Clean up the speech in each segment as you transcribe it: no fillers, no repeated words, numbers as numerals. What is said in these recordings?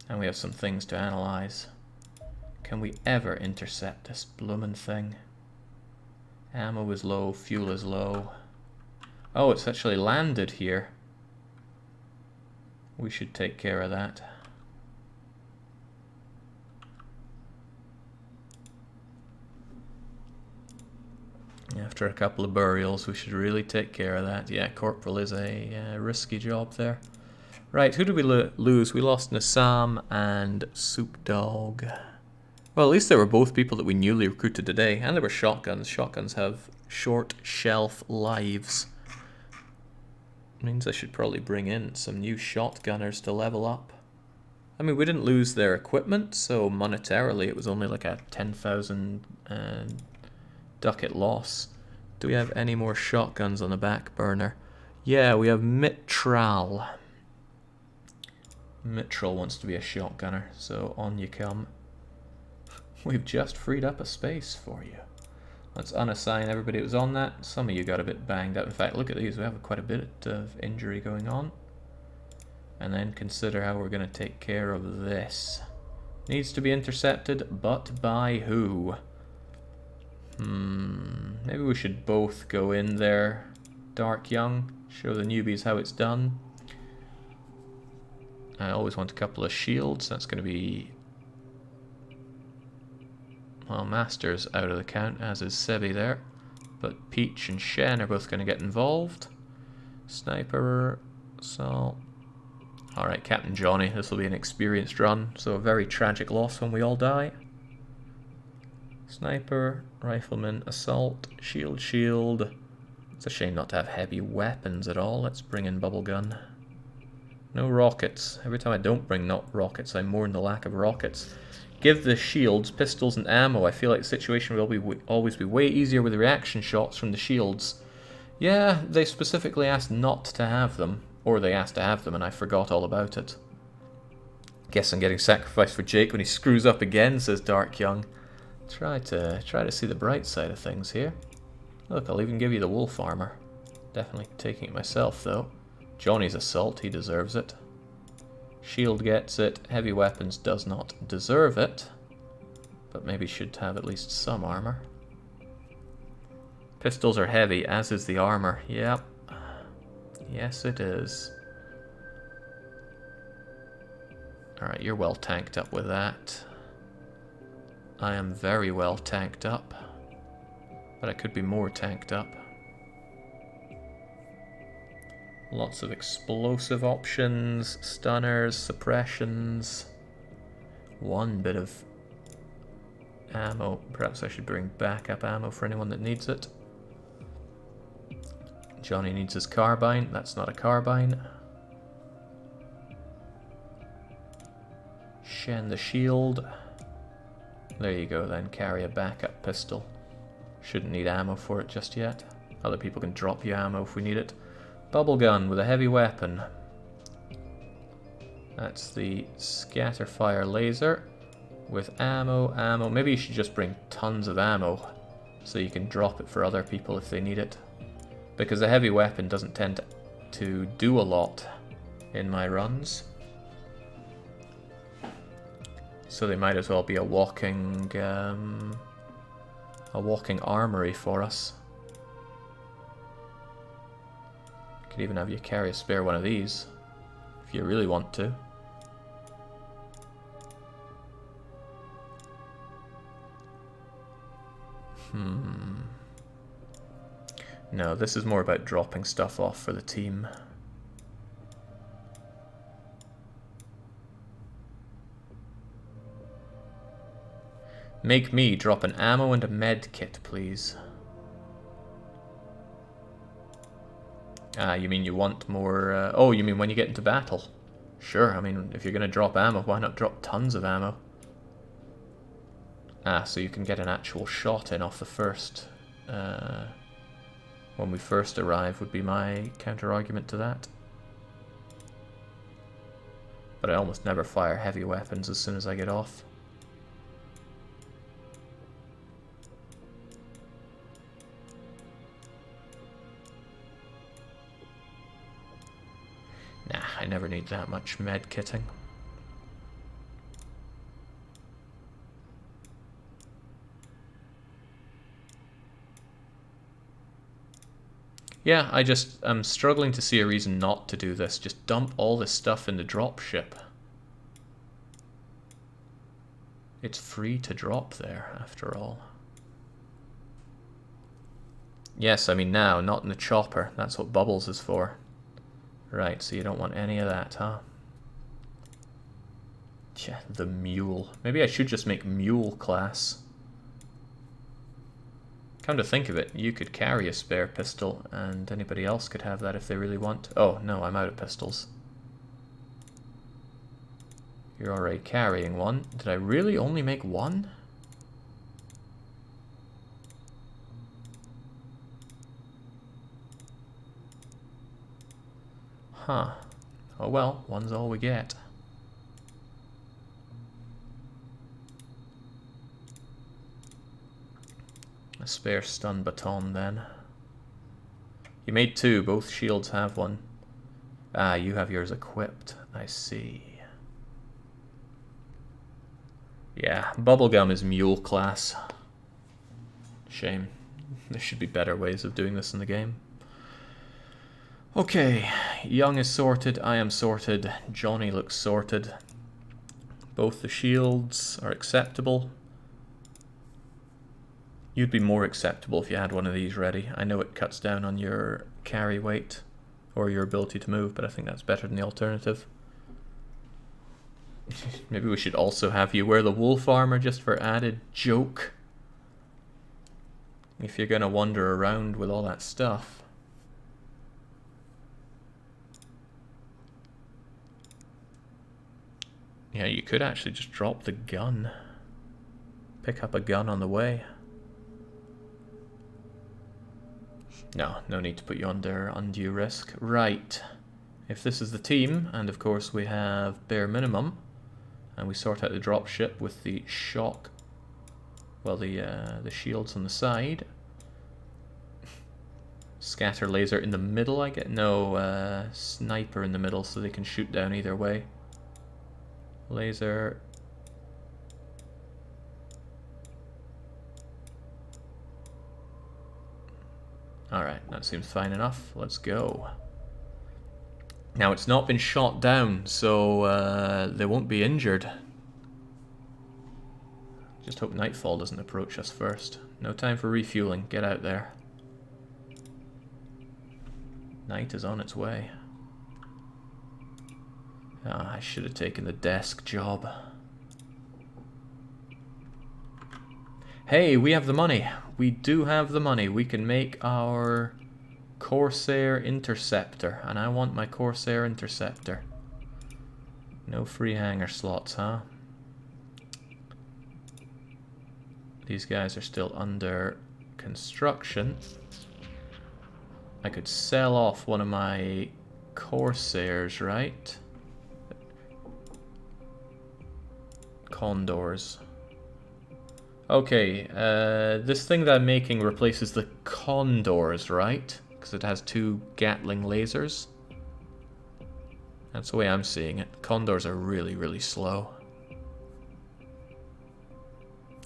And we have some things to analyze. Can we ever intercept this bloomin' thing? Ammo is low, fuel is low. Oh, it's actually landed here. We should take care of that. After a couple of burials, we should really take care of that. Yeah, Corporal is a risky job there. Right, who did we lose? We lost Nassam and Soup Dog. Well, at least they were both people that we newly recruited today. And there were shotguns. Shotguns have short shelf lives. Means I should probably bring in some new shotgunners to level up. I mean, we didn't lose their equipment, so monetarily it was only like a 10,000 ducat loss. Do we have any more shotguns on the back burner? Yeah, we have Mitral. Mitral wants to be a shotgunner, so on you come. We've just freed up a space for you. Let's unassign everybody that was on that. Some of you got a bit banged up. In fact, look at these. We have quite a bit of injury going on. And then consider how we're going to take care of this. Needs to be intercepted, but by who? Maybe we should both go in there. Dark Young, show the newbies how it's done. I always want a couple of shields. That's going to be... well, Master's out of the count, as is Sebi there. But Peach and Shen are both going to get involved. Sniper, Assault. Alright, Captain Johnny, this will be an experienced run, so a very tragic loss when we all die. Sniper, Rifleman, Assault, Shield. It's a shame not to have heavy weapons at all. Let's bring in Bubble Gun. No rockets. Every time I don't bring not rockets, I mourn the lack of rockets. Give the shields, pistols, and ammo. I feel like the situation will always be way easier with reaction shots from the shields. Yeah, they specifically asked not to have them. Or they asked to have them and I forgot all about it. Guess I'm getting sacrificed for Jake when he screws up again, says Dark Young. Try to see the bright side of things here. Look, I'll even give you the wolf armor. Definitely taking it myself, though. Johnny's assault, he deserves it. Shield gets it. Heavy weapons does not deserve it. But maybe should have at least some armor. Pistols are heavy, as is the armor. Yep. Yes, it is. Alright, you're well tanked up with that. I am very well tanked up. But I could be more tanked up. Lots of explosive options, stunners, suppressions. One bit of ammo. Perhaps I should bring backup ammo for anyone that needs it. Johnny needs his carbine. That's not a carbine. Shen the shield. There you go then. Carry a backup pistol. Shouldn't need ammo for it just yet. Other people can drop you ammo if we need it. Bubble gun with a heavy weapon. That's the scatterfire laser with ammo. Maybe you should just bring tons of ammo so you can drop it for other people if they need it. Because a heavy weapon doesn't tend to do a lot in my runs. So they might as well be a walking armory for us. Could even have you carry a spare one of these, if you really want to. No, this is more about dropping stuff off for the team. Make me drop an ammo and a med kit, please. Ah, you mean you want more... oh, you mean when you get into battle? Sure, I mean, if you're going to drop ammo, why not drop tons of ammo? Ah, so you can get an actual shot in off the first... when we first arrive would be my counter-argument to that. But I almost never fire heavy weapons as soon as I get off. Nah, I never need that much med kitting. Yeah, I'm struggling to see a reason not to do this. Just dump all this stuff in the dropship. It's free to drop there, after all. Yes, I mean now, not in the chopper. That's what Bubbles is for. Right, so you don't want any of that, huh? Yeah, the mule. Maybe I should just make mule class. Come to think of it, you could carry a spare pistol, and anybody else could have that if they really want. Oh, no, I'm out of pistols. You're already carrying one. Did I really only make one? Huh. Oh well, one's all we get. A spare stun baton then. You made two, both shields have one. Ah, you have yours equipped. I see. Yeah, bubblegum is mule class. Shame. There should be better ways of doing this in the game. Okay, Young is sorted, I am sorted, Johnny looks sorted. Both the shields are acceptable. You'd be more acceptable if you had one of these ready. I know it cuts down on your carry weight or your ability to move, but I think that's better than the alternative. Maybe we should also have you wear the wolf armor just for added joke. If you're gonna wander around with all that stuff. Yeah, you could actually just drop the gun. Pick up a gun on the way. No need to put you under undue risk. Right. If this is the team, and of course we have bare minimum, and we sort out the dropship with the shock, well, the shields on the side. Scatter laser in the middle, I get. No, sniper in the middle so they can shoot down either way. Laser. Alright, that seems fine enough. Let's go. Now, it's not been shot down, so they won't be injured. Just hope Nightfall doesn't approach us first. No time for refueling. Get out there. Night is on its way. Ah, I should have taken the desk job. Hey, we have the money. We do have the money. We can make our Corsair Interceptor, and I want my Corsair Interceptor. No free hangar slots, huh? These guys are still under construction. I could sell off one of my Corsairs, right? Condors. Okay, this thing that I'm making replaces the Condors, right? Because it has two Gatling lasers. That's the way I'm seeing it. Condors are really, really slow.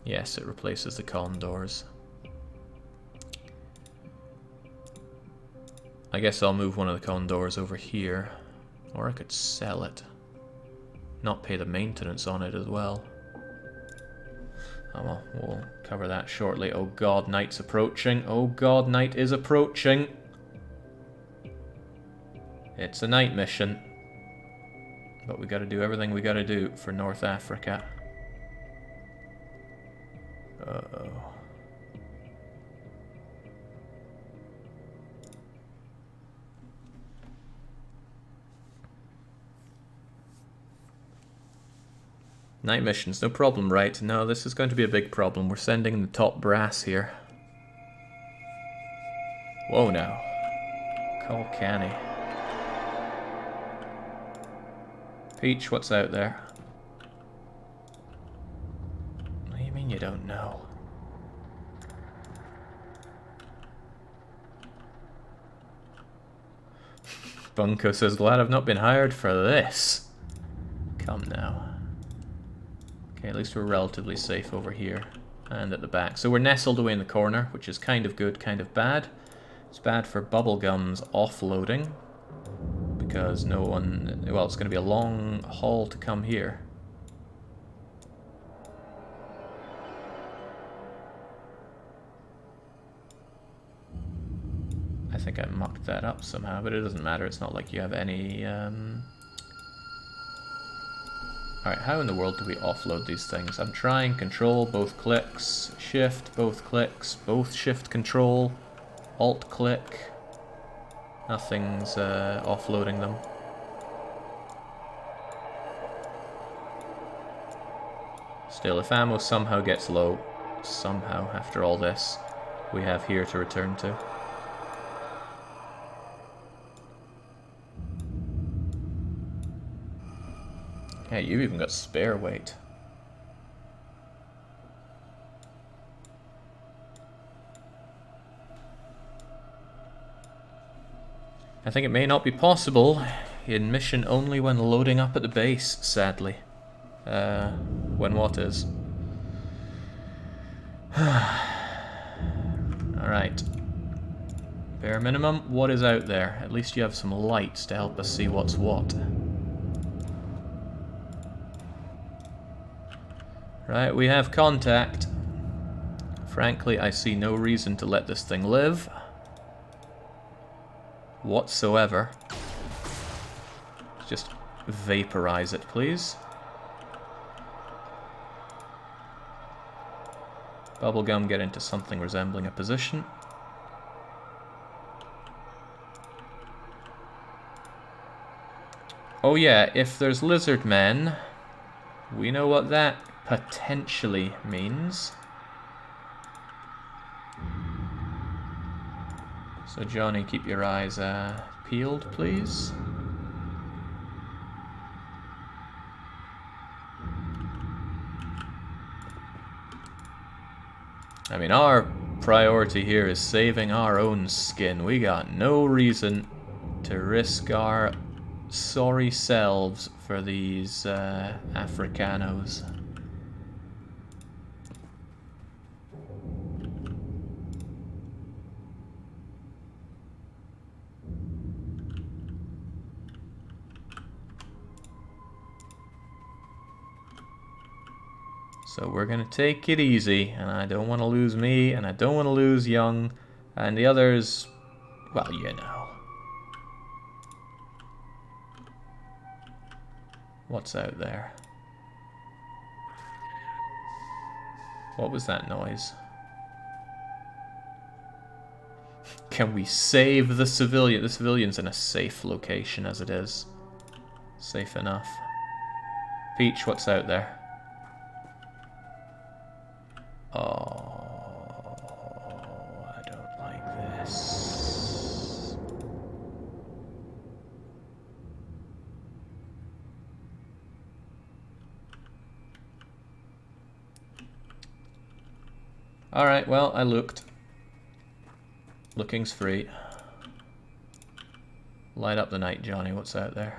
Yes, it replaces the Condors. I guess I'll move one of the Condors over here. Or I could sell it. Not pay the maintenance on it as well. Oh well, we'll cover that shortly. Oh god, night's approaching. Oh god, night is approaching. It's a night mission. But we gotta do everything we gotta do for North Africa. Uh-oh. Night missions, no problem, right? No, this is going to be a big problem. We're sending the top brass here. Whoa now. Call Canny. Peach, what's out there? What do you mean you don't know? Bunko says, glad I've not been hired for this. Come now. Okay, at least we're relatively safe over here and at the back. So we're nestled away in the corner, which is kind of good, kind of bad. It's bad for bubblegum's offloading, because no one... Well, it's going to be a long haul to come here. I think I mucked that up somehow, but it doesn't matter. It's not like you have any... Alright, how in the world do we offload these things? I'm trying control, both clicks, shift, both clicks, both shift control, alt click. Nothing's offloading them. Still, if ammo somehow gets low, somehow, after all this, we have here to return to. Yeah, you've even got spare weight. I think it may not be possible in mission only when loading up at the base, sadly. When what is? Alright. Bare minimum, what is out there? At least you have some lights to help us see what's what. Right, we have contact. Frankly, I see no reason to let this thing live whatsoever. Just vaporize it, please. Bubblegum, get into something resembling a position. Oh yeah, if there's lizard men, we know what that potentially means. So Johnny, keep your eyes peeled, please. I mean, our priority here is saving our own skin. We got no reason to risk our sorry selves for these Africanos. So we're gonna take it easy, and I don't want to lose me, and I don't want to lose Young, and the others, well, you know. What's out there? What was that noise? Can we save the civilian? The civilian's in a safe location as it is. Safe enough. Peach, what's out there? Oh, I don't like this. Alright, well, I looked. Looking's free. Light up the night, Johnny. What's out there?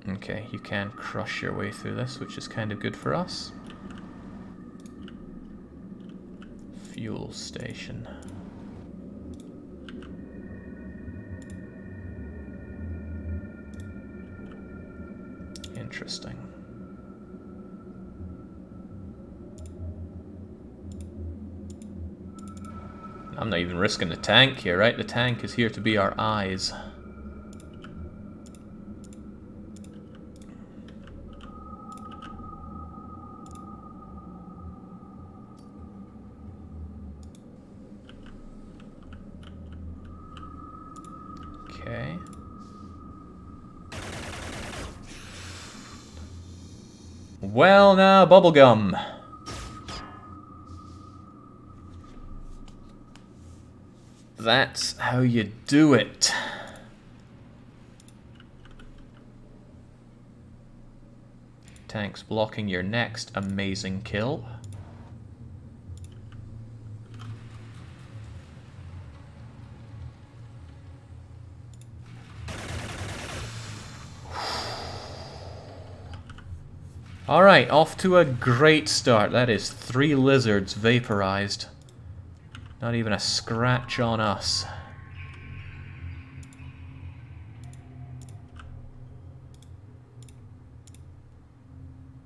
Okay, you can crush your way through this, which is kind of good for us. Fuel station. Interesting. I'm not even risking the tank here, right? The tank is here to be our eyes. Okay. Well, now, bubblegum. That's how you do it. Tank's blocking your next amazing kill. Alright, off to a great start. That is 3 lizards vaporized. Not even a scratch on us.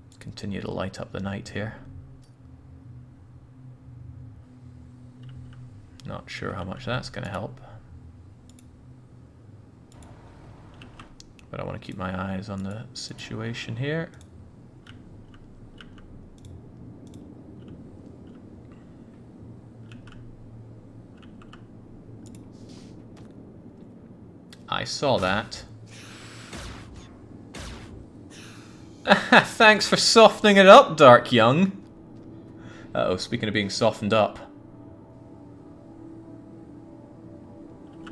Let's continue to light up the night here. Not sure how much that's going to help. But I want to keep my eyes on the situation here. I saw that. Thanks for softening it up, Dark Young. Uh-oh, speaking of being softened up.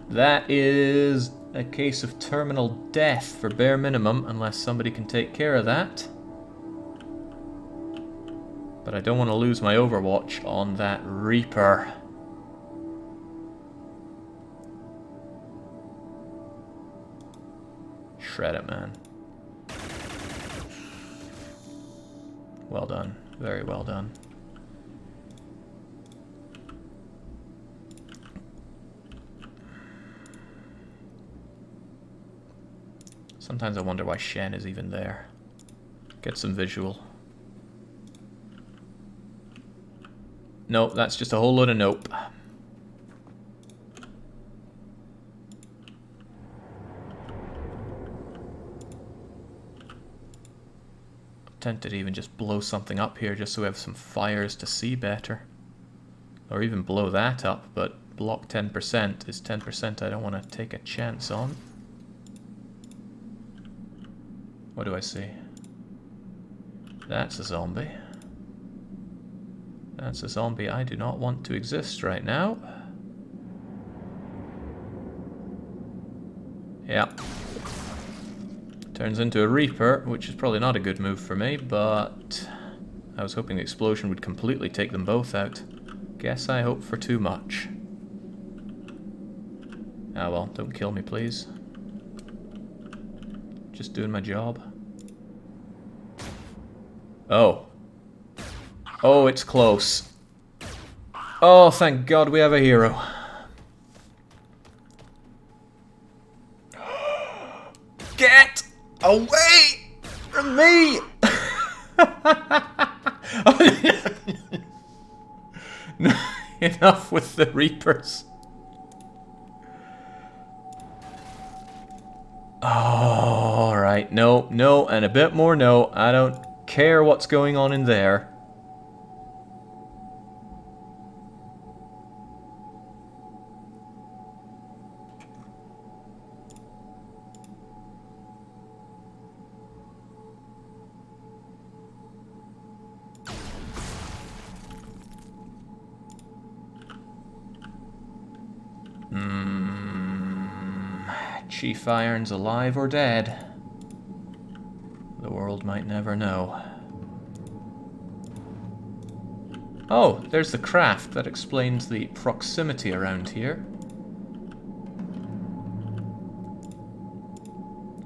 That is a case of terminal death for bare minimum, unless somebody can take care of that. But I don't want to lose my Overwatch on that Reaper. Shred it, man. Well done. Very well done. Sometimes I wonder why Shen is even there. Get some visual. Nope, that's just a whole load of nope. Tempted to even just blow something up here just so we have some fires to see better. Or even blow that up, but block 10% is 10% I don't want to take a chance on. What do I see? That's a zombie. That's a zombie I do not want to exist right now. Yeah. Turns into a Reaper, which is probably not a good move for me, but I was hoping the explosion would completely take them both out. Guess I hope for too much. Ah well, don't kill me, please. Just doing my job. Oh. Oh, it's close. Oh, thank God we have a hero. Get away from me! No, enough with the Reapers. All right, no, no, and a bit more no. I don't care what's going on in there. Chief Iron's alive or dead. The world might never know. Oh, there's the craft. That explains the proximity around here.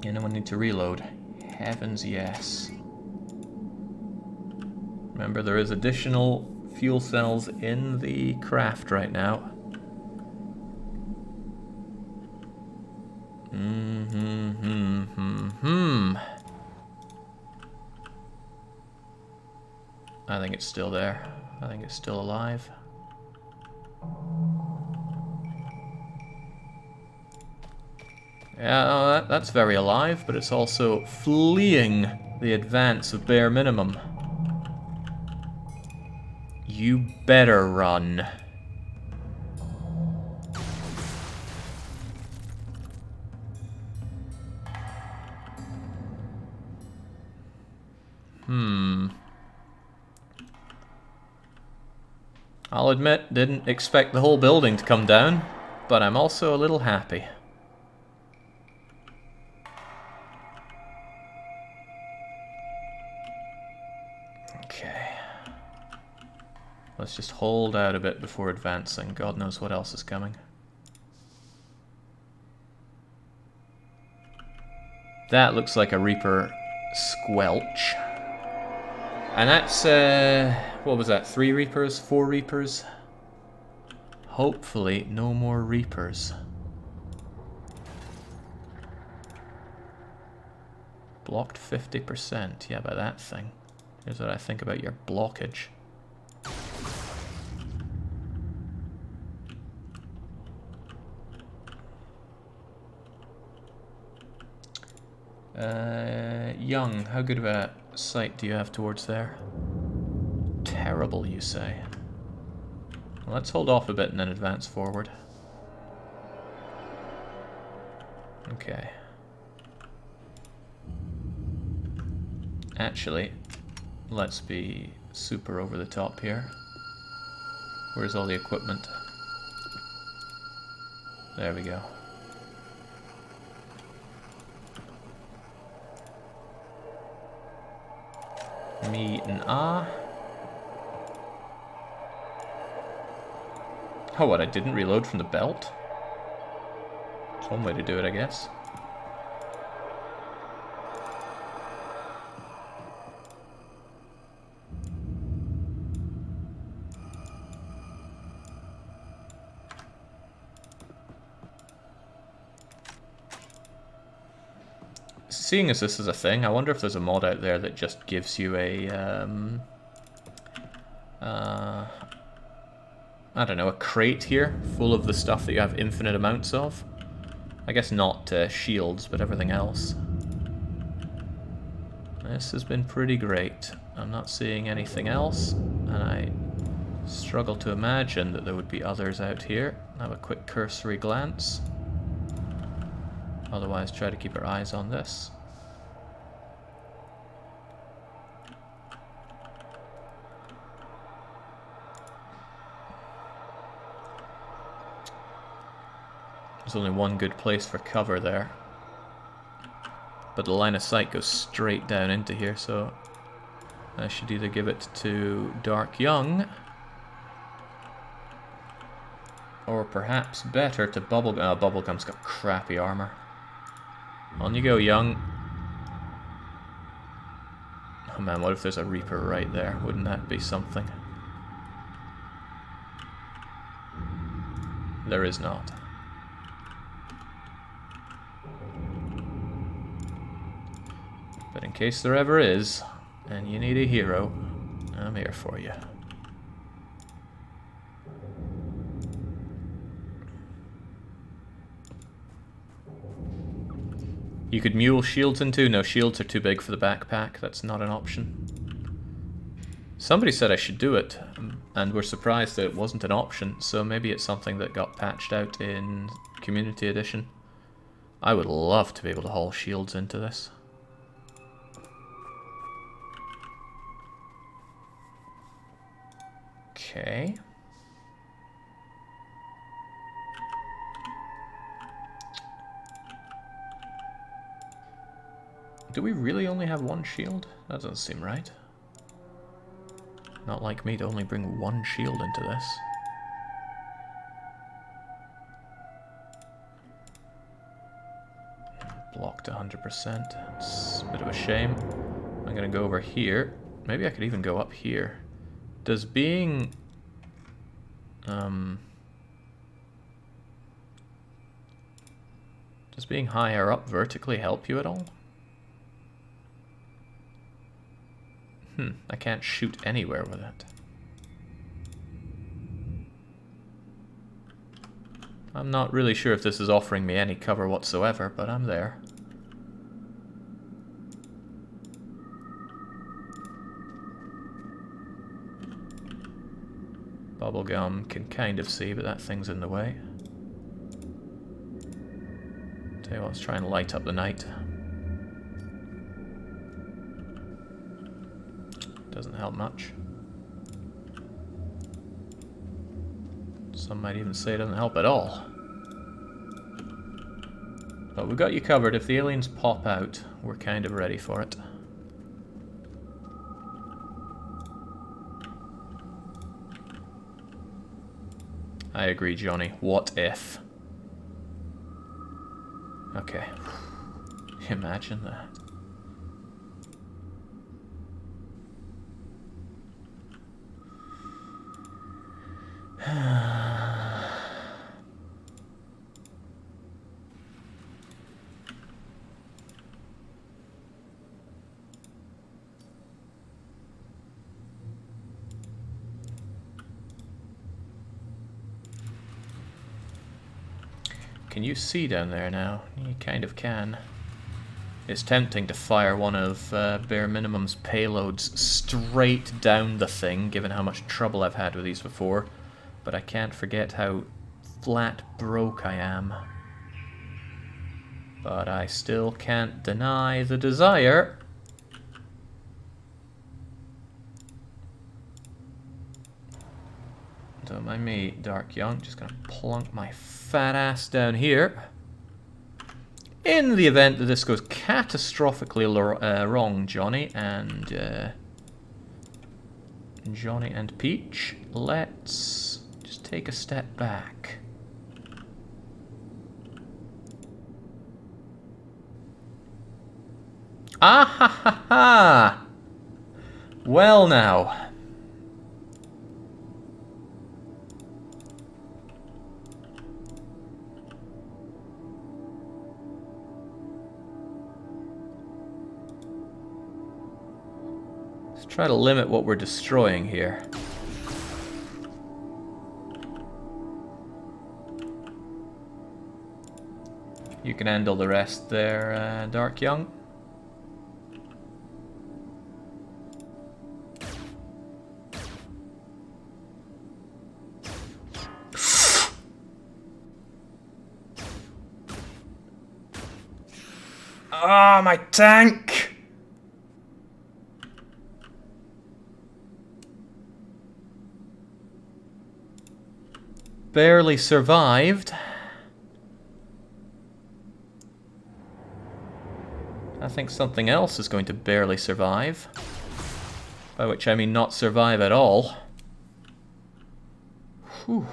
Anyone need to reload? Heavens, yes. Remember, there is additional fuel cells in the craft right now. I think it's still there. I think it's still alive. Yeah, oh, that's very alive, but it's also fleeing the advance of bare minimum. You better run. I'll admit, didn't expect the whole building to come down, but I'm also a little happy. Okay. Let's just hold out a bit before advancing. God knows what else is coming. That looks like a Reaper squelch. And that's, what was that, 3 Reapers, 4 Reapers? Hopefully no more Reapers. Blocked 50%, yeah, by that thing. Here's what I think about your blockage. Young, how good of a sight do you have towards there? Terrible, you say. Well, let's hold off a bit and then advance forward. Okay. Actually, let's be super over the top here. Where's all the equipment? There we go. Me and ah. Oh, what? I didn't reload from the belt? It's one way to do it, I guess. Seeing as this is a thing, I wonder if there's a mod out there that just gives you a, I don't know, a crate here full of the stuff that you have infinite amounts of. I guess not shields, but everything else. This has been pretty great. I'm not seeing anything else, and I struggle to imagine that there would be others out here. Have a quick cursory glance. Otherwise, try to keep our eyes on this. There's only one good place for cover there. But the line of sight goes straight down into here, so I should either give it to Dark Young, or perhaps better to Bubblegum. Oh, Bubblegum's got crappy armor. On you go, Young. Oh man, what if there's a Reaper right there? Wouldn't that be something? There is not. But in case there ever is, and you need a hero, I'm here for you. You could mule shields into? No, shields are too big for the backpack. That's not an option. Somebody said I should do it, and we're surprised that it wasn't an option, so maybe it's something that got patched out in Community Edition. I would love to be able to haul shields into this. Okay. Do we really only have one shield? That doesn't seem right. Not like me to only bring one shield into this. Blocked 100%. It's a bit of a shame. I'm gonna go over here. Maybe I could even go up here. Does being... does being higher up vertically help you at all? I can't shoot anywhere with it. I'm not really sure if this is offering me any cover whatsoever, but I'm there. Bubblegum can kind of see, but that thing's in the way. Tell you what, let's try and light up the night. Doesn't help much. Some might even say it doesn't help at all. But we've got you covered. If the aliens pop out, we're kind of ready for it. I agree, Johnny. What if? Okay. Imagine that. Can you see down there now? You kind of can. It's tempting to fire one of Bare Minimum's payloads straight down the thing, given how much trouble I've had with these before. But I can't forget how flat broke I am. But I still can't deny the desire. Don't mind me, Dark Young. Just gonna plunk my fat ass down here. In the event that this goes catastrophically wrong, Johnny and Peach, let's just take a step back. Ah ha ha ha! Well now. Let's try to limit what we're destroying here. You can handle the rest there, Dark Young. Ah, my tank! Barely survived. I think something else is going to barely survive. By which I mean not survive at all. Whew.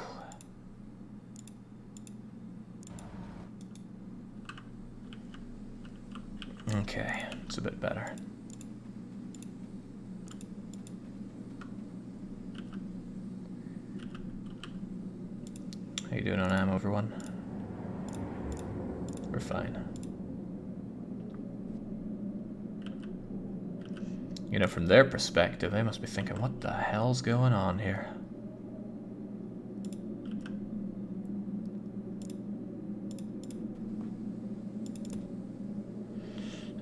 Okay, it's a bit better. How you doing on ammo, everyone? We're fine. You know, from their perspective, they must be thinking, what the hell's going on here?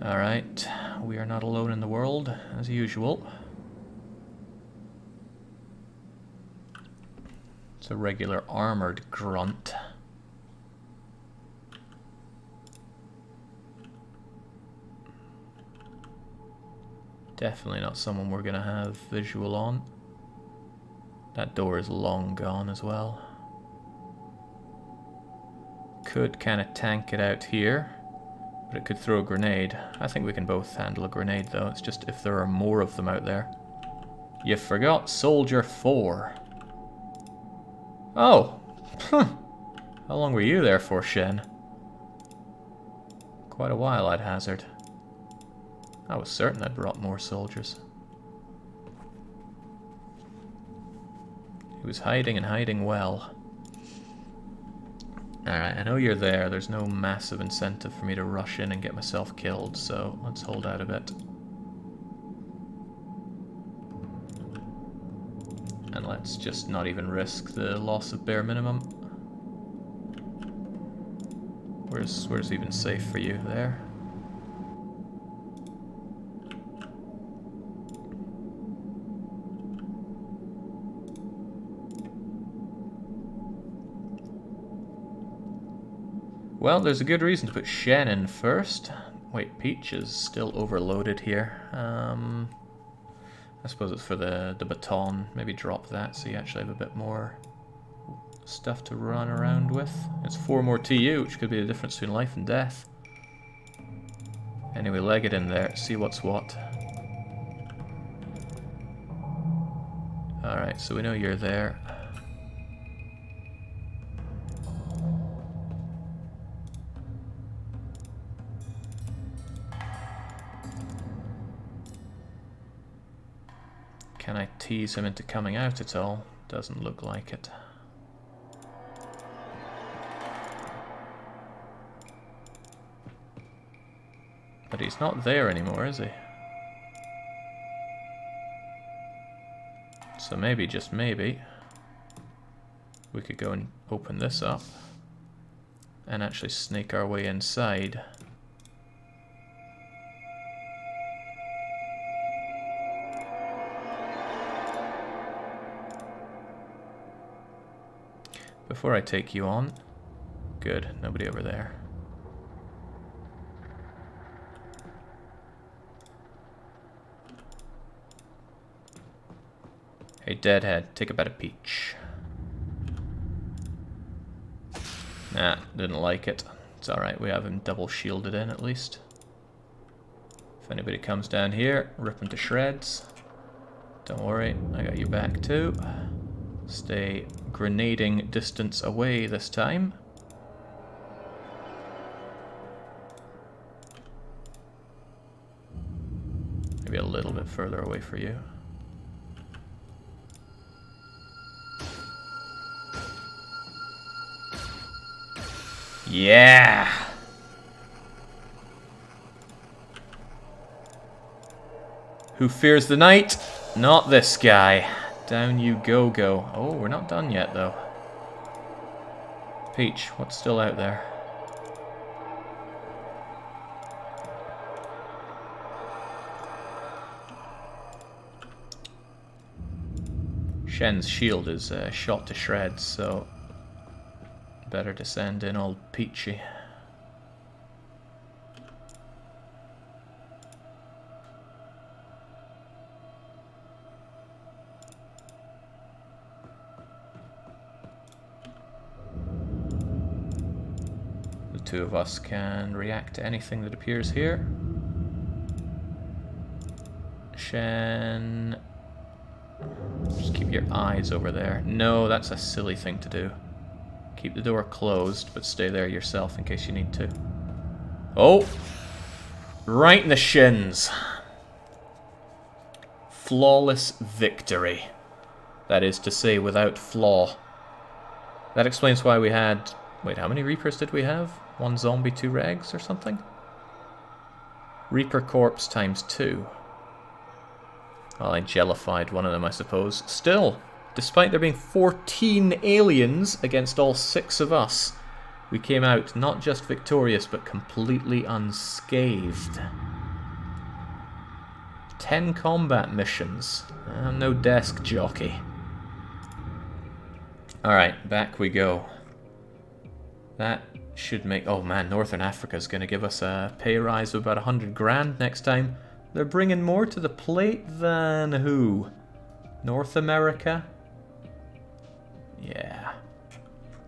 Alright, we are not alone in the world, as usual. It's a regular armored grunt. Definitely not someone we're gonna have visual on. That door is long gone as well. Could kind of tank it out here, but it could throw a grenade. I think we can both handle a grenade though. It's just if there are more of them out there. You forgot Soldier 4. Oh! How long were you there for, Shen? Quite a while, I'd hazard. I was certain I'd brought more soldiers. He was hiding and hiding well. Alright, I know you're there. There's no massive incentive for me to rush in and get myself killed, so let's hold out a bit. And let's just not even risk the loss of Bare Minimum. Where's even safe for you? There? Well, there's a good reason to put Shen in first. Wait, Peach is still overloaded here. I suppose it's for the baton. Maybe drop that so you actually have a bit more stuff to run around with. It's 4 more TU, which could be the difference between life and death. Anyway, leg it in there, see what's what. Alright, so we know you're there. Can I tease him into coming out at all? Doesn't look like it. But he's not there anymore, is he? So maybe, just maybe, we could go and open this up and actually sneak our way inside. Before I take you on, good, nobody over there. Hey, Deadhead, take a bite of peach. Nah, didn't like it. It's alright, we have him double shielded in at least. If anybody comes down here, rip him to shreds. Don't worry, I got you back too. Stay grenading distance away this time. Maybe a little bit further away for you. Yeah! Who fears the night? Not this guy. Down you go. Oh, we're not done yet, though. Peach, what's still out there? Shen's shield is shot to shreds, so better to send in old Peachy. The two of us can react to anything that appears here. Shen, just keep your eyes over there. No, that's a silly thing to do. Keep the door closed, but stay there yourself in case you need to. Oh! Right in the shins. Flawless victory. That is to say, without flaw. That explains why we had... Wait, how many Reapers did we have? 1 zombie, 2 regs or something? Reaper corpse times 2. Well, I jellified one of them, I suppose. Still, despite there being 14 aliens against all 6 of us, we came out not just victorious, but completely unscathed. 10 combat missions. I'm no desk jockey. Alright, back we go. That should make... Oh man, Northern Africa's going to give us a pay rise of about 100 grand next time. They're bringing more to the plate than who? North America? Yeah.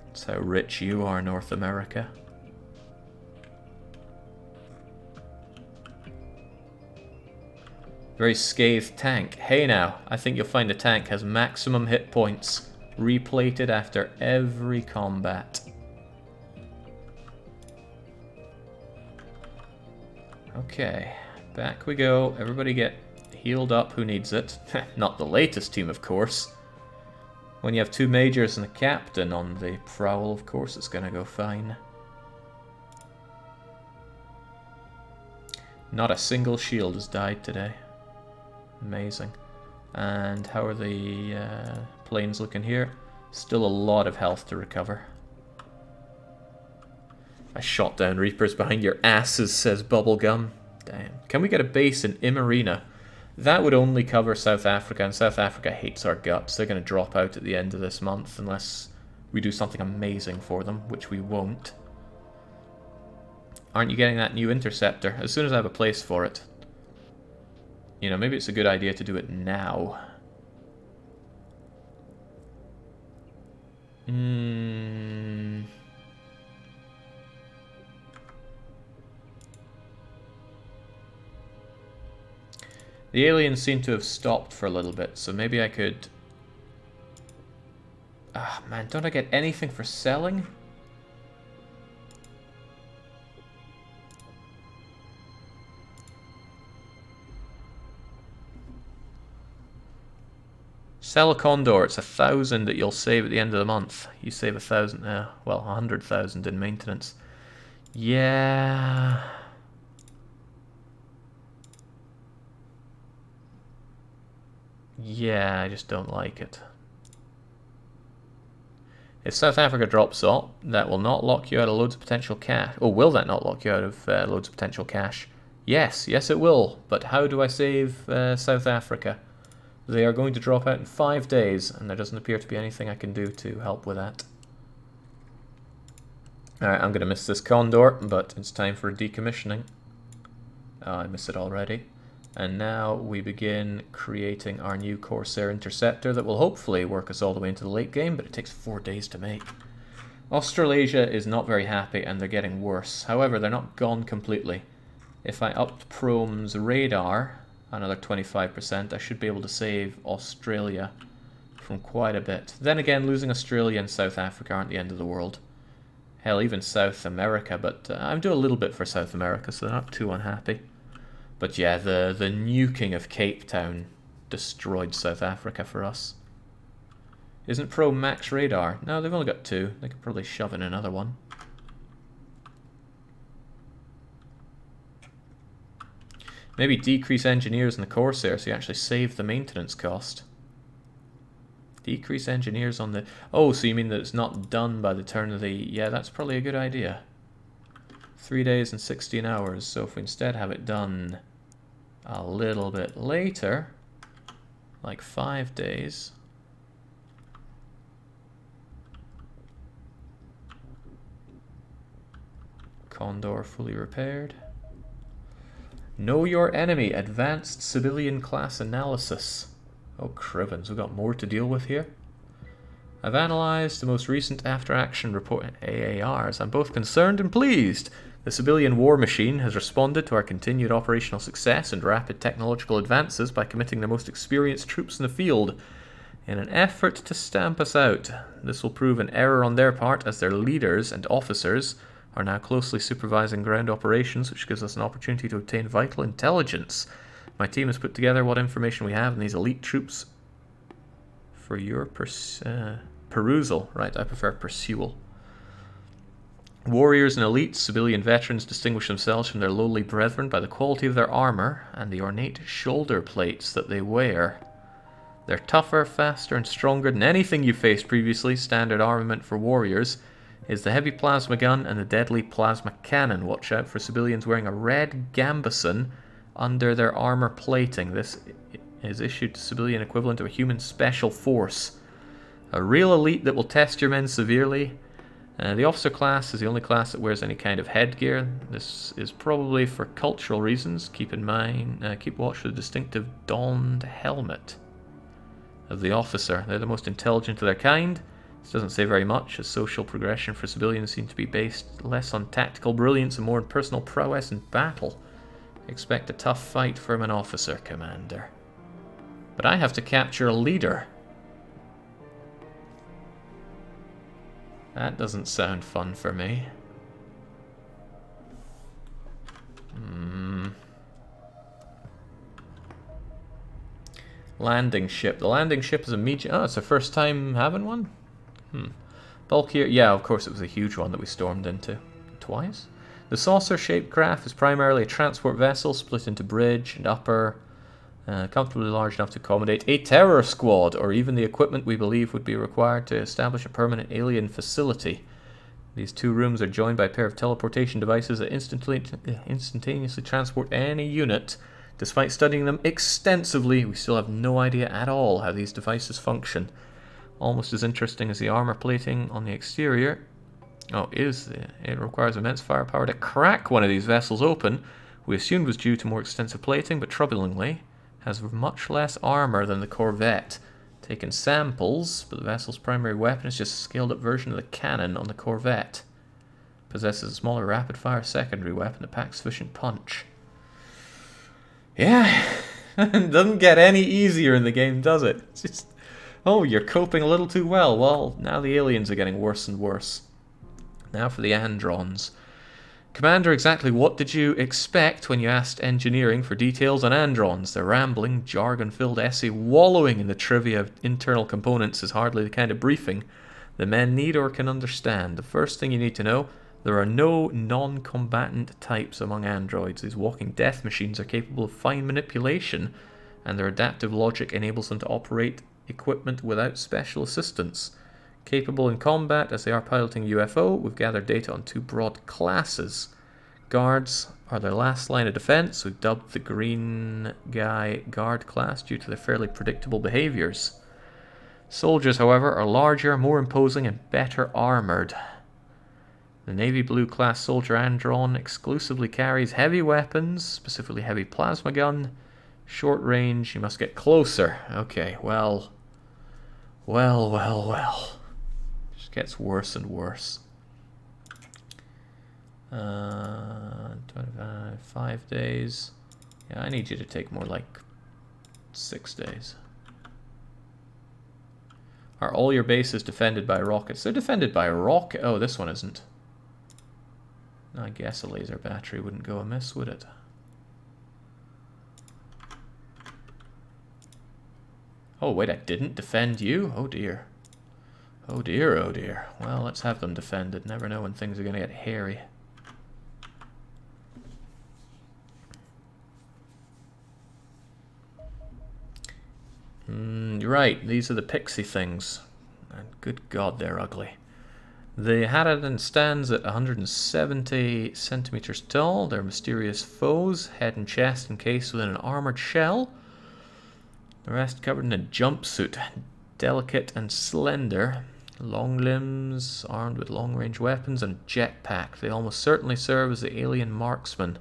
That's how rich you are, North America. Very scathed tank. Hey now, I think you'll find the tank has maximum hit points, replated after every combat. Okay, back we go. Everybody get healed up who needs it. Not the latest team, of course. When you have 2 majors and a captain on the prowl, of course it's gonna go fine. Not a single shield has died today. Amazing. And how are the planes looking here? Still a lot of health to recover. I shot down Reapers behind your asses, says Bubblegum. Damn. Can we get a base in Imarina? That would only cover South Africa, and South Africa hates our guts. They're going to drop out at the end of this month unless we do something amazing for them, which we won't. Aren't you getting that new interceptor? As soon as I have a place for it. You know, maybe it's a good idea to do it now. The aliens seem to have stopped for a little bit, so maybe I could... Ah, man, don't I get anything for selling? Sell a Condor, it's 1,000 that you'll save at the end of the month. You save 1,000 now. Well, 100,000 in maintenance. Yeah... Yeah, I just don't like it. If South Africa drops out, that will not lock you out of loads of potential cash. Oh, will that not lock you out of loads of potential cash? Yes, yes it will. But how do I save South Africa? They are going to drop out in 5 days, and there doesn't appear to be anything I can do to help with that. Alright, I'm going to miss this condor, but it's time for decommissioning. Oh, I missed it already. And now we begin creating our new Corsair Interceptor that will hopefully work us all the way into the late game, but it takes 4 days to make. Australasia is not very happy and they're getting worse. However, they're not gone completely. If I upped Prome's radar another 25%, I should be able to save Australia from quite a bit. Then again, losing Australia and South Africa aren't the end of the world. Hell, even South America, but I'm doing a little bit for South America, so they're not too unhappy. But yeah, the nuking of Cape Town destroyed South Africa for us. Isn't Pro max radar? No, they've only got 2. They could probably shove in another one. Maybe decrease engineers in the Corsair so you actually save the maintenance cost. Decrease engineers on the... Oh, so you mean that it's not done by the turn of the... Yeah, that's probably a good idea. 3 days and 16 hours, so if we instead have it done a little bit later, like 5 days. Condor fully repaired. Know your enemy, advanced civilian class analysis. Oh crivens, we've got more to deal with here. I've analysed the most recent after-action report AARs. I'm both concerned and pleased. The civilian war machine has responded to our continued operational success and rapid technological advances by committing the most experienced troops in the field in an effort to stamp us out. This will prove an error on their part, as their leaders and officers are now closely supervising ground operations, which gives us an opportunity to obtain vital intelligence. My team has put together what information we have in these elite troops for your perusal. Right, I prefer pursual. Warriors and elites, civilian veterans, distinguish themselves from their lowly brethren by the quality of their armor and the ornate shoulder plates that they wear. They're tougher, faster, and stronger than anything you faced previously. Standard armament for warriors is the heavy plasma gun and the deadly plasma cannon. Watch out for civilians wearing a red gambeson under their armor plating. This is issued to civilian equivalent to a human special force. A real elite that will test your men severely. The officer class is the only class that wears any kind of headgear. This is probably for cultural reasons. Keep in mind, keep watch for the distinctive domed helmet of the officer. They're the most intelligent of their kind. This doesn't say very much, as social progression for civilians seem to be based less on tactical brilliance and more on personal prowess in battle. Expect a tough fight from an officer, Commander. But I have to capture a leader. That doesn't sound fun for me. Landing ship. The landing ship is a medium... Oh, it's our first time having one? Bulkier... Yeah, of course it was a huge one that we stormed into. Twice? The saucer-shaped craft is primarily a transport vessel split into bridge and upper... comfortably large enough to accommodate a terror squad, or even the equipment we believe would be required to establish a permanent alien facility. These 2 rooms are joined by a pair of teleportation devices that instantaneously transport any unit. Despite studying them extensively, we still have no idea at all how these devices function. Almost as interesting as the armor plating on the exterior. It requires immense firepower to crack one of these vessels open. We assumed was due to more extensive plating, but troublingly, has much less armor than the Corvette. Taken samples, but the vessel's primary weapon is just a scaled-up version of the cannon on the Corvette. Possesses a smaller rapid-fire secondary weapon that packs sufficient punch. Yeah, it doesn't get any easier in the game, does it? It's just, oh, you're coping a little too well. Well, now the aliens are getting worse and worse. Now for the Androns. Commander, exactly what did you expect when you asked engineering for details on Androns? The rambling, jargon-filled essay wallowing in the trivia of internal components is hardly the kind of briefing the men need or can understand. The first thing you need to know, there are no non-combatant types among androids. These walking death machines are capable of fine manipulation and their adaptive logic enables them to operate equipment without special assistance. Capable in combat as they are piloting a UFO, we've gathered data on 2 broad classes. Guards are their last line of defense. We've dubbed the green guy guard class due to their fairly predictable behaviors. Soldiers, however, are larger, more imposing, and better armored. The navy blue class soldier Andron exclusively carries heavy weapons, specifically heavy plasma gun. Short range, you must get closer. Okay, well. Just gets worse and worse. 25, 5 days. Yeah, I need you to take more like 6 days. Are all your bases defended by rockets? They're defended by a rocket. Oh, this one isn't. I guess a laser battery wouldn't go amiss, would it? Oh, wait, I didn't defend you? Oh, dear. Oh, dear, oh, dear. Well, let's have them defended. Never know when things are going to get hairy. You're right, these are the pixie things. And good God, they're ugly. The Harridan stands at 170 centimeters tall. They're mysterious foes, head and chest encased within an armored shell. The rest covered in a jumpsuit, delicate and slender. Long limbs, armed with long-range weapons and a jetpack. They almost certainly serve as the alien marksman.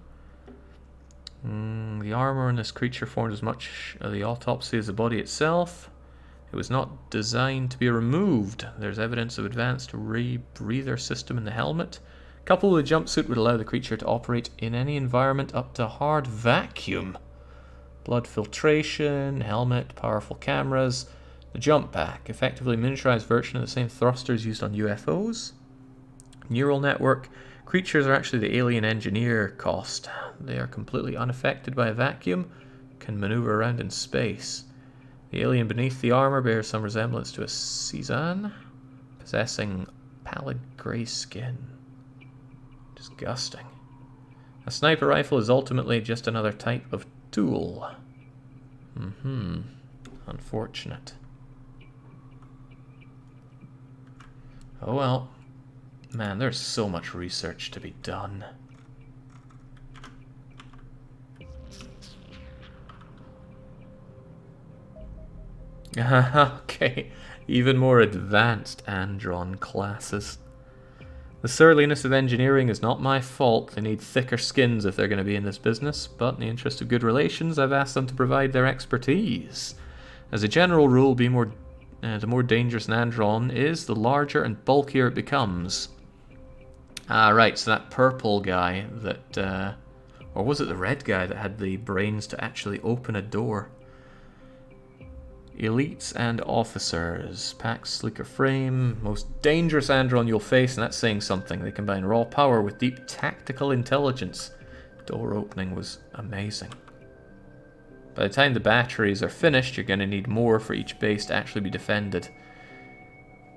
The armor in this creature formed as much of the autopsy as the body itself. It was not designed to be removed. There's evidence of advanced rebreather system in the helmet. Coupled with a jumpsuit would allow the creature to operate in any environment up to hard vacuum. Blood filtration, helmet, powerful cameras. The jump pack, effectively miniaturized version of the same thrusters used on UFOs. Neural network. Creatures are actually the alien engineer cost. They are completely unaffected by a vacuum, can maneuver around in space. The alien beneath the armor bears some resemblance to a Cezanne, possessing pallid grey skin. Disgusting. A sniper rifle is ultimately just another type of tool. Unfortunate. Oh well. Man, there's so much research to be done. Okay, even more advanced Andron classes. The surliness of engineering is not my fault. They need thicker skins if they're going to be in this business, but in the interest of good relations, I've asked them to provide their expertise. As a general rule, the more dangerous an Andron is, the larger and bulkier it becomes. Ah, right, so that purple guy that, or was it the red guy that had the brains to actually open a door? Elites and officers. Pack sleeker frame. Most dangerous Andron you'll face, and that's saying something. They combine raw power with deep tactical intelligence. Door opening was amazing. By the time the batteries are finished, you're going to need more for each base to actually be defended.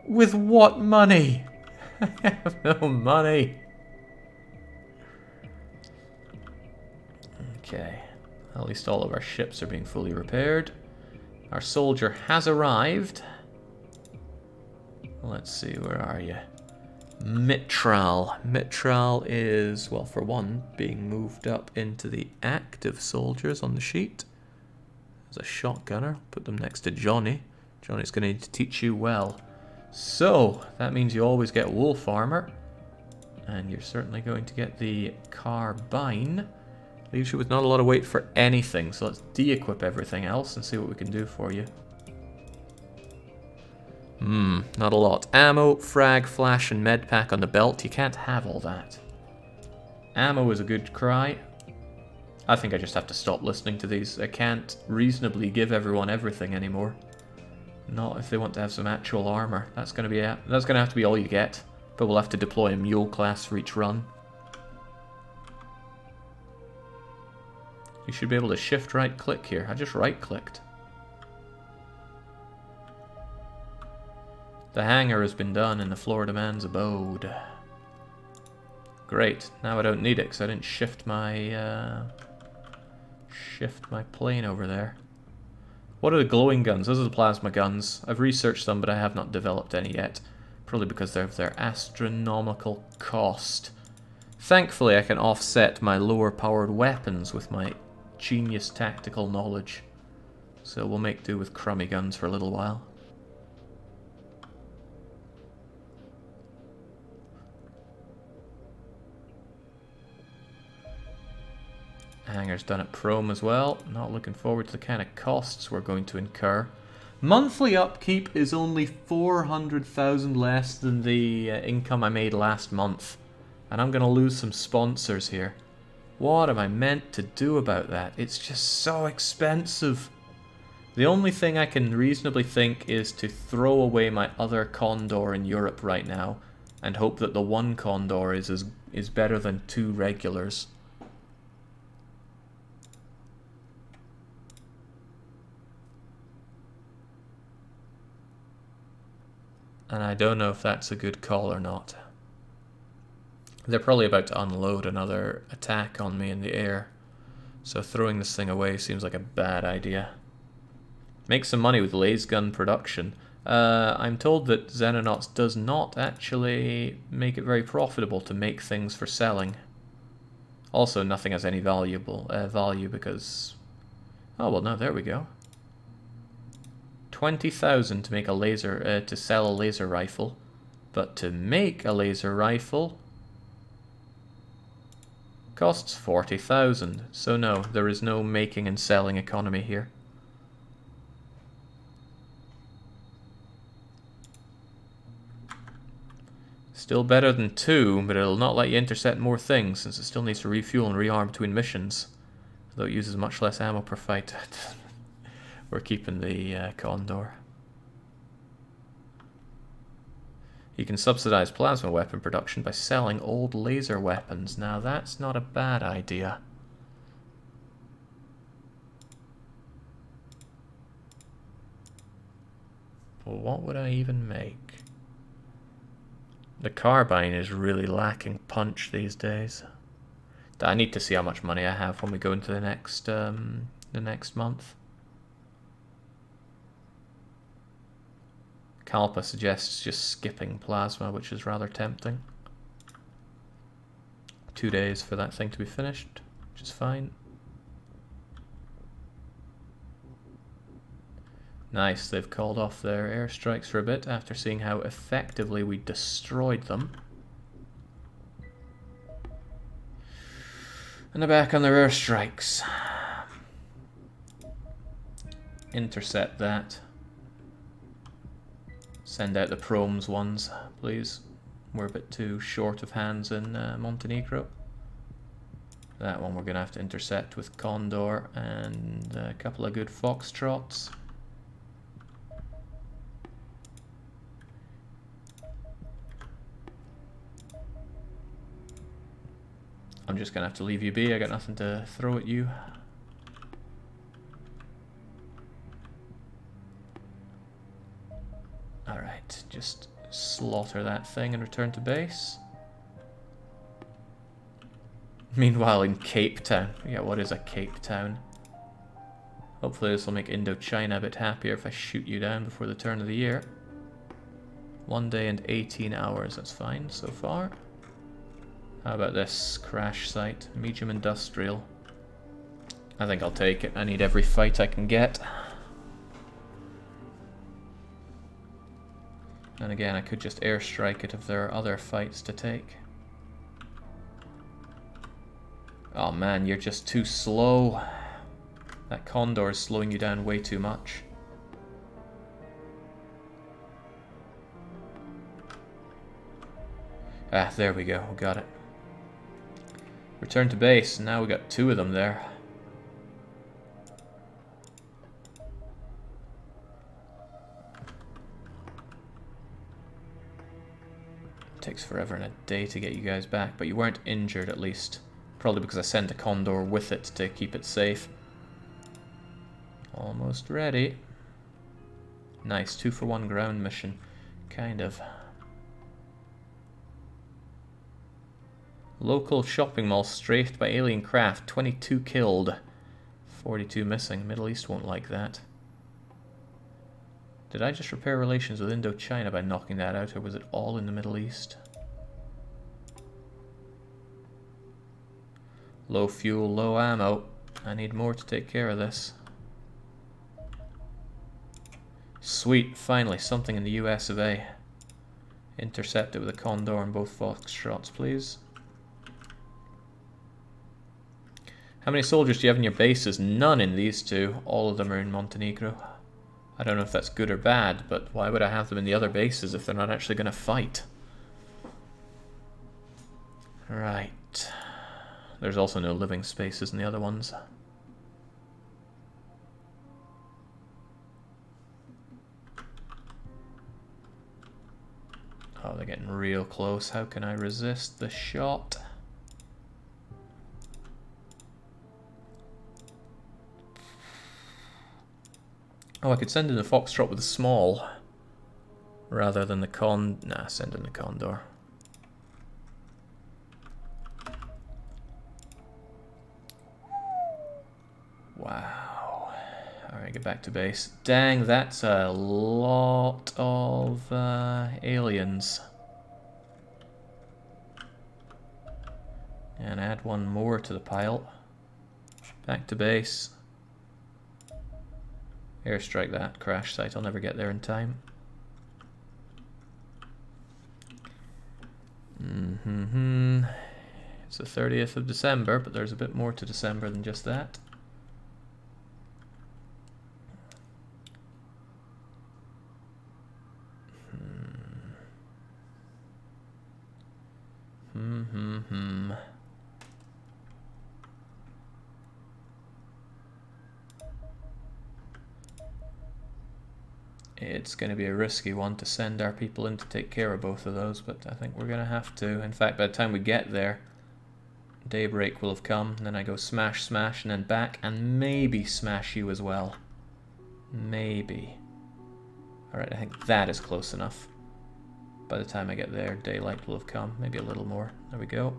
With what money? I have no money. Okay. At least all of our ships are being fully repaired. Our soldier has arrived. Let's see, where are you? Mitral. Mitral is, well, for one, being moved up into the active soldiers on the sheet. There's a shotgunner. Put them next to Johnny. Johnny's going to need to teach you well. So, that means you always get wolf armor. And you're certainly going to get the carbine. Leaves you with not a lot of weight for anything, so let's de-equip everything else and see what we can do for you. Not a lot. Ammo, frag, flash, and med pack on the belt. You can't have all that. Ammo is a good cry. I think I just have to stop listening to these. I can't reasonably give everyone everything anymore. Not if they want to have some actual armor. That's gonna have to be all you get. But we'll have to deploy a mule class for each run. You should be able to shift right click here. I just right clicked. The hangar has been done in the Florida man's abode. Great. Now I don't need it because I didn't shift my plane over there. What are the glowing guns? Those are the plasma guns. I've researched them, but I have not developed any yet. Probably because they're of their astronomical cost. Thankfully, I can offset my lower powered weapons with my genius tactical knowledge. So we'll make do with crummy guns for a little while. Hangar's done at Prome as well. Not looking forward to the kind of costs we're going to incur. Monthly upkeep is only 400,000 less than the income I made last month. And I'm going to lose some sponsors here. What am I meant to do about that? It's just so expensive. The only thing I can reasonably think is to throw away my other Condor in Europe right now and hope that the one Condor is better than two regulars. And I don't know if that's a good call or not. They're probably about to unload another attack on me in the air. So throwing this thing away seems like a bad idea. Make some money with laser gun production. I'm told that Xenonauts does not actually make it very profitable to make things for selling. Also, nothing has any value because... Oh, well, no, there we go. 20,000 to make a laser, to sell a laser rifle, but to make a laser rifle costs 40,000. So no, there is no making and selling economy here. Still better than two, but it'll not let you intercept more things since it still needs to refuel and rearm between missions, though it uses much less ammo per fight. We're keeping the Condor. You can subsidize plasma weapon production by selling old laser weapons. Now that's not a bad idea. Well, what would I even make? The carbine is really lacking punch these days. I need to see how much money I have when we go into the next month. Kalpa suggests just skipping plasma, which is rather tempting. 2 days for that thing to be finished, which is fine. Nice, they've called off their airstrikes for a bit after seeing how effectively we destroyed them. And they're back on their airstrikes. Intercept that. Send out the Promes ones, please. We're a bit too short of hands in Montenegro. That one we're going to have to intercept with Condor and a couple of good Foxtrots. I'm just going to have to leave you be. I got nothing to throw at you. Alright, just slaughter that thing and return to base. Meanwhile in Cape Town. Yeah, what is a Cape Town? Hopefully this will make Indochina a bit happier if I shoot you down before the turn of the year. 1 day and 18 hours, that's fine so far. How about this crash site? Medium industrial. I think I'll take it. I need every fight I can get. And again, I could just airstrike it if there are other fights to take. Oh man, you're just too slow. That Condor is slowing you down way too much. Ah, there we go, we got it. Return to base, now we got 2 of them there. Takes forever and a day to get you guys back, but you weren't injured at least. Probably because I sent a Condor with it to keep it safe. Almost ready. Nice, 2-for-1 ground mission. Kind of. Local shopping mall strafed by alien craft. 22 killed. 42 missing. Middle East won't like that. Did I just repair relations with Indochina by knocking that out, or was it all in the Middle East? Low fuel, low ammo. I need more to take care of this. Sweet, finally, something in the US of A. Intercept it with a Condor and both Foxtrots, please. How many soldiers do you have in your bases? None in these two. All of them are in Montenegro. I don't know if that's good or bad, but why would I have them in the other bases if they're not actually going to fight? Right. There's also no living spaces in the other ones. Oh, they're getting real close. How can I resist the shot? Oh, I could send in the Foxtrot with a small rather than the Nah, send in the Condor. Wow. Alright, get back to base. Dang, that's a lot of aliens. And add one more to the pile. Back to base. Airstrike that crash site. I'll never get there in time. It's the 30th of December, but there's a bit more to December than just that. It's going to be a risky one to send our people in to take care of both of those, but I think we're going to have to. In fact, by the time we get there, daybreak will have come, and then I go smash, smash, and then back, and maybe smash you as well. Maybe. Alright, I think that is close enough. By the time I get there, daylight will have come. Maybe a little more. There we go.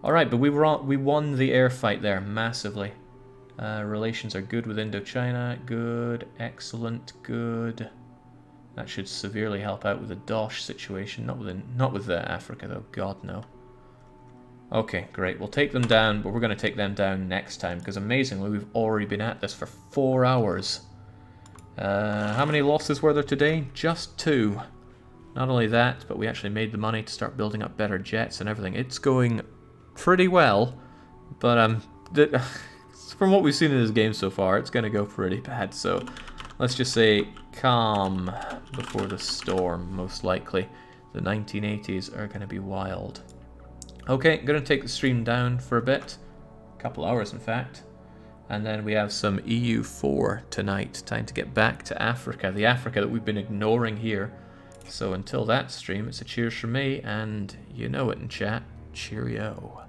Alright, but we won the air fight there massively. Relations are good with Indochina. Good. Excellent. Good. That should severely help out with the Dosh situation. Not with Africa, though. God, no. Okay, great. We'll take them down, but we're going to take them down next time, because amazingly, we've already been at this for 4 hours. How many losses were there today? Just 2. Not only that, but we actually made the money to start building up better jets and everything. It's going pretty well, but from what we've seen in this game so far, it's going to go pretty bad. So let's just say calm before the storm, most likely. The 1980s are going to be wild. Okay, going to take the stream down for a bit. A couple hours, in fact. And then we have some EU4 tonight. Time to get back to Africa. The Africa that we've been ignoring here. So until that stream, it's a cheers from me, and you know it in chat. Cheerio.